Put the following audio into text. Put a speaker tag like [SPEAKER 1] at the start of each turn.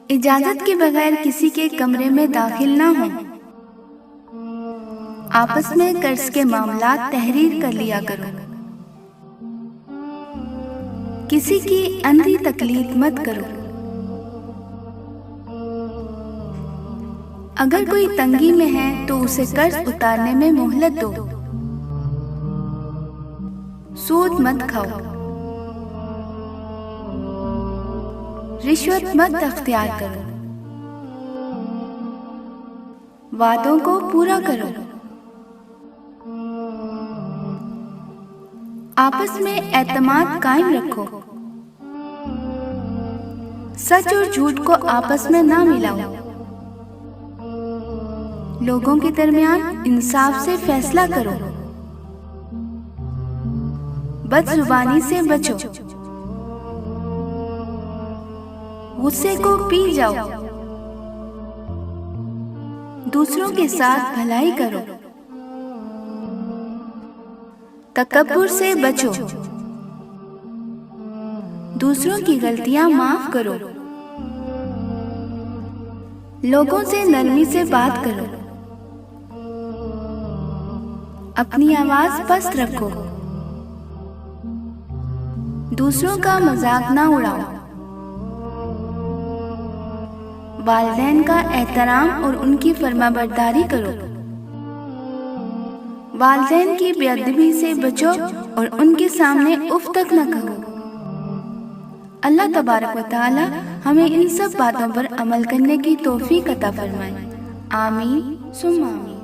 [SPEAKER 1] اجازت کے بغیر کسی کے کمرے میں داخل نہ ہوں۔ آپس میں قرض کے معاملات تحریر کر لیا کرو۔ کسی کی اندھی تقلید مت کرو۔ اگر کوئی تنگی میں ہے تو اسے قرض اتارنے میں مہلت دو۔ سود مت کھاؤ۔ رشوت مت اختیار کرو۔ وعدوں کو پورا کرو۔ آپس میں اعتماد قائم رکھو۔ سچ اور جھوٹ کو آپس میں نہ ملاؤ۔ لوگوں کے درمیان انصاف سے فیصلہ کرو۔ بد زبانی سے بچو۔ غصے کو پی جاؤ۔ دوسروں کے ساتھ بھلائی کرو۔ تکبر سے بچو۔ دوسروں کی غلطیاں معاف کرو۔ لوگوں سے نرمی سے بات کرو۔ اپنی آواز پست رکھو۔ دوسروں کا مذاق نہ اڑاؤ۔ والدین کا احترام اور ان کی فرمانبرداری کرو۔ والدین کی بے ادبی سے بچو اور ان کے سامنے اف تک نہ کہو۔ اللہ تبارک و تعالی ہمیں ان سب باتوں پر عمل کرنے کی توفیق عطا فرمائے۔ آمین ثم آمین۔